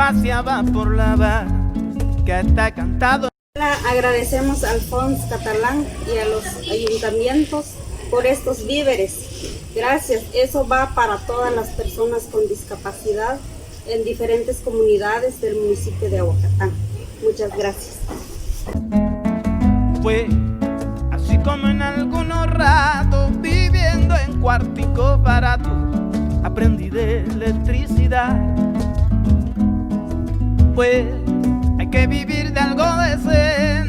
paseaba por la bar que está cantado. Agradecemos al Fons Catalán y a los ayuntamientos por estos víveres. Gracias, eso va para todas las personas con discapacidad en diferentes comunidades del municipio de Aguacatán. Muchas gracias. Fue así como en algunos ratos, viviendo en cuarticos baratos, aprendí de electricidad. Pues hay que vivir de algo decente